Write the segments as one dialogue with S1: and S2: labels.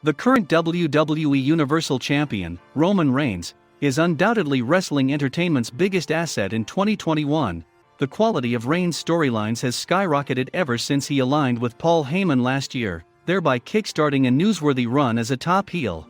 S1: The current WWE Universal Champion, Roman Reigns, is undoubtedly wrestling entertainment's biggest asset in 2021. The quality of Reigns' storylines has skyrocketed ever since he aligned with Paul Heyman last year, thereby kickstarting a newsworthy run as a top heel.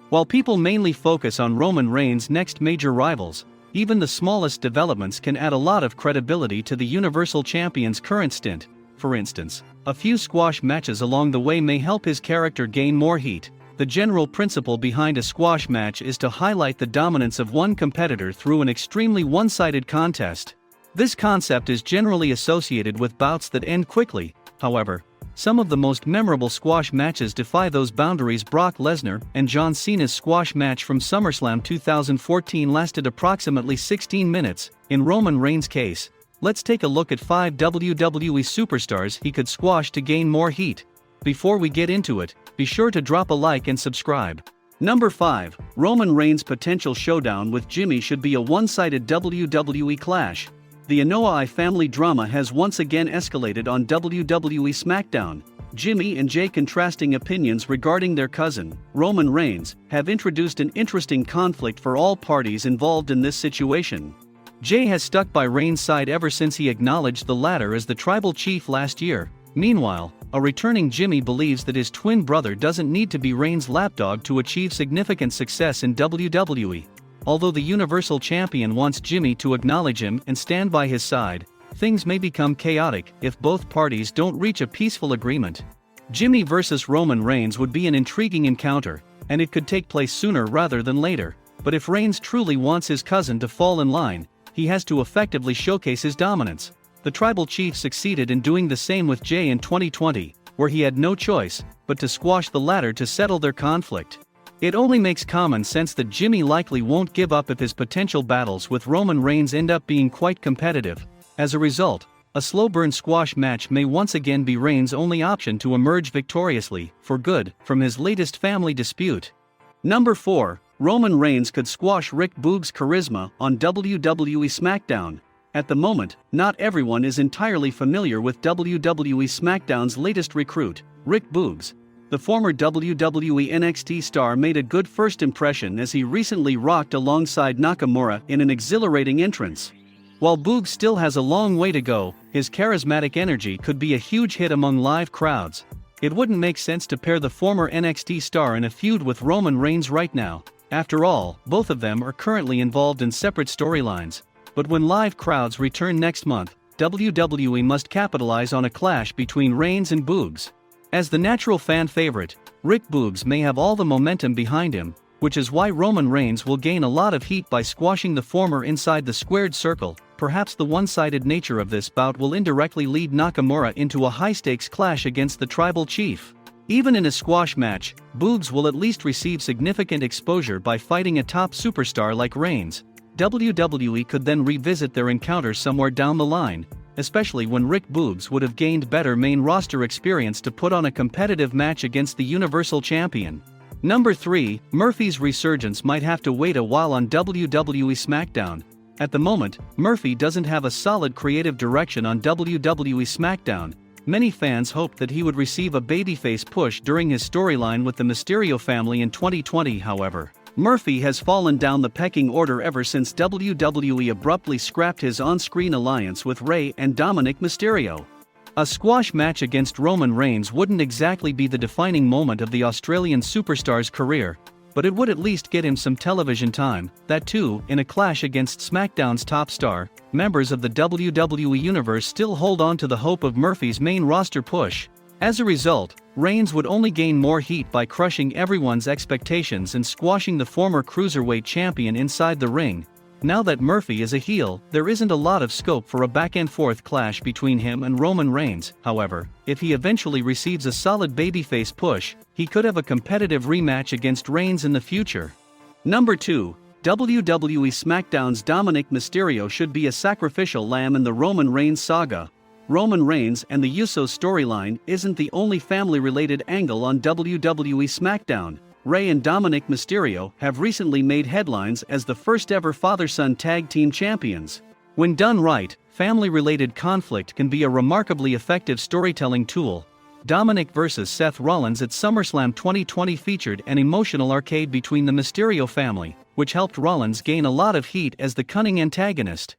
S1: While people mainly focus on Roman Reigns' next major rivals, even the smallest developments can add a lot of credibility to the Universal Champion's current stint. For instance, a few squash matches along the way may help his character gain more heat. The general principle behind a squash match is to highlight the dominance of one competitor through an extremely one-sided contest. This concept is generally associated with bouts that end quickly. However, some of the most memorable squash matches defy those boundaries. Brock Lesnar and John Cena's squash match from SummerSlam 2014 lasted approximately 16 minutes. In Roman Reigns' case, let's take a look at 5 WWE superstars he could squash to gain more heat. Before we get into it, be sure to drop a like and subscribe. Number 5. Roman Reigns' potential showdown with Jimmy should be a one-sided WWE clash. The Anoa'i family drama has once again escalated on WWE SmackDown. Jimmy and Jey, contrasting opinions regarding their cousin, Roman Reigns, have introduced an interesting conflict for all parties involved in this situation. Jey has stuck by Reigns' side ever since he acknowledged the latter as the tribal chief last year. Meanwhile, a returning Jimmy believes that his twin brother doesn't need to be Reigns' lapdog to achieve significant success in WWE. Although the Universal Champion wants Jimmy to acknowledge him and stand by his side, things may become chaotic if both parties don't reach a peaceful agreement. Jimmy versus Roman Reigns would be an intriguing encounter, and it could take place sooner rather than later. But if Reigns truly wants his cousin to fall in line, he has to effectively showcase his dominance. The tribal chief succeeded in doing the same with Jey in 2020, where he had no choice but to squash the latter to settle their conflict. It only makes common sense that Jimmy likely won't give up if his potential battles with Roman Reigns end up being quite competitive. As a result, a slow-burn squash match may once again be Reigns' only option to emerge victoriously, for good, from his latest family dispute. Number 4. Roman Reigns could squash Rick Boogs' charisma on WWE SmackDown. At the moment, not everyone is entirely familiar with WWE SmackDown's latest recruit, Rick Boogs. The former WWE NXT star made a good first impression as he recently rocked alongside Nakamura in an exhilarating entrance. While Boogs still has a long way to go, his charismatic energy could be a huge hit among live crowds. It wouldn't make sense to pair the former NXT star in a feud with Roman Reigns right now. After all, both of them are currently involved in separate storylines. But when live crowds return next month, WWE must capitalize on a clash between Reigns and Boogs. As the natural fan favorite, Rick Boogs may have all the momentum behind him, which is why Roman Reigns will gain a lot of heat by squashing the former inside the squared circle. Perhaps the one-sided nature of this bout will indirectly lead Nakamura into a high-stakes clash against the tribal chief. Even in a squash match, Boogs will at least receive significant exposure by fighting a top superstar like Reigns. WWE could then revisit their encounter somewhere down the line, especially when Rick Boogs would have gained better main roster experience to put on a competitive match against the Universal Champion. Number 3. Murphy's Resurgence might have to wait a while on WWE SmackDown. At the moment, Murphy doesn't have a solid creative direction on WWE SmackDown. Many fans hoped that he would receive a babyface push during his storyline with the Mysterio family in 2020. However, Murphy has fallen down the pecking order ever since WWE abruptly scrapped his on-screen alliance with Rey and Dominik Mysterio. A squash match against Roman Reigns wouldn't exactly be the defining moment of the Australian superstar's career, but it would at least get him some television time, that too, in a clash against SmackDown's top star. Members of the WWE Universe still hold on to the hope of Murphy's main roster push. As a result, Reigns would only gain more heat by crushing everyone's expectations and squashing the former cruiserweight champion inside the ring. Now that Murphy is a heel, there isn't a lot of scope for a back-and-forth clash between him and Roman Reigns. However, if he eventually receives a solid babyface push, he could have a competitive rematch against Reigns in the future. Number 2. WWE SmackDown's Dominik Mysterio should be a sacrificial lamb in the Roman Reigns saga. Roman Reigns and the Usos storyline isn't the only family-related angle on WWE SmackDown. Rey and Dominik Mysterio have recently made headlines as the first-ever father-son tag team champions. When done right, family-related conflict can be a remarkably effective storytelling tool. Dominik vs. Seth Rollins at SummerSlam 2020 featured an emotional arcade between the Mysterio family, which helped Rollins gain a lot of heat as the cunning antagonist.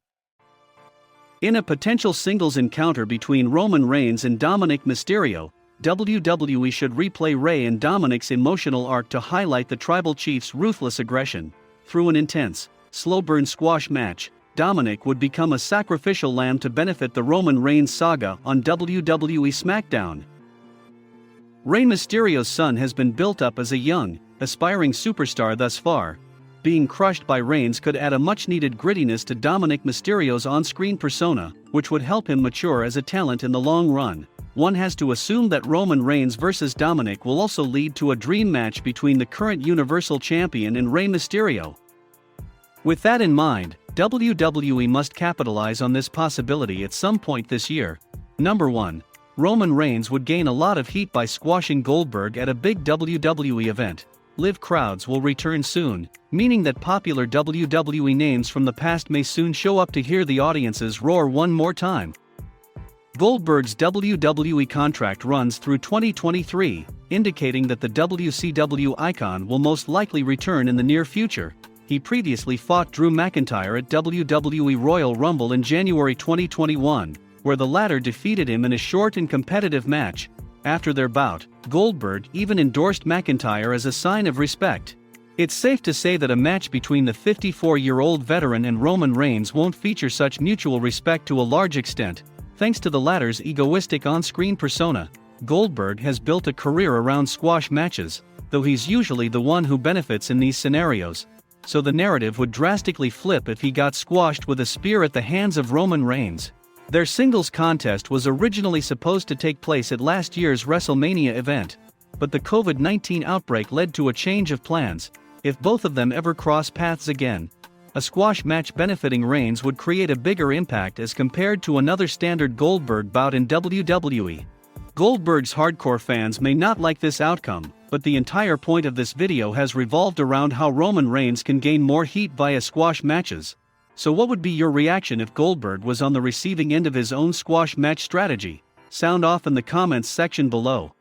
S1: In a potential singles encounter between Roman Reigns and Dominik Mysterio, WWE should replay Rey and Dominik's emotional arc to highlight the Tribal Chief's ruthless aggression. Through an intense, slow-burn squash match, Dominik would become a sacrificial lamb to benefit the Roman Reigns saga on WWE SmackDown. Rey Mysterio's son has been built up as a young, aspiring superstar thus far. Being crushed by Reigns could add a much-needed grittiness to Dominik Mysterio's on-screen persona, which would help him mature as a talent in the long run. One has to assume that Roman Reigns vs. Dominik will also lead to a dream match between the current Universal Champion and Rey Mysterio. With that in mind, WWE must capitalize on this possibility at some point this year. Number 1. Roman Reigns would gain a lot of heat by squashing Goldberg at a big WWE event. Live crowds will return soon, meaning that popular WWE names from the past may soon show up to hear the audiences roar one more time. Goldberg's WWE contract runs through 2023, indicating that the WCW icon will most likely return in the near future. He previously fought Drew McIntyre at WWE Royal Rumble in January 2021, where the latter defeated him in a short and competitive match. After their bout, Goldberg even endorsed McIntyre as a sign of respect. It's safe to say that a match between the 54-year-old veteran and Roman Reigns won't feature such mutual respect to a large extent. Thanks to the latter's egoistic on-screen persona, Goldberg has built a career around squash matches, though he's usually the one who benefits in these scenarios. So the narrative would drastically flip if he got squashed with a spear at the hands of Roman Reigns. Their singles contest was originally supposed to take place at last year's WrestleMania event, but the COVID-19 outbreak led to a change of plans. If both of them ever cross paths again, a squash match benefiting Reigns would create a bigger impact as compared to another standard Goldberg bout in WWE. Goldberg's hardcore fans may not like this outcome, but the entire point of this video has revolved around how Roman Reigns can gain more heat via squash matches. So what would be your reaction if Goldberg was on the receiving end of his own squash match strategy? Sound off in the comments section below.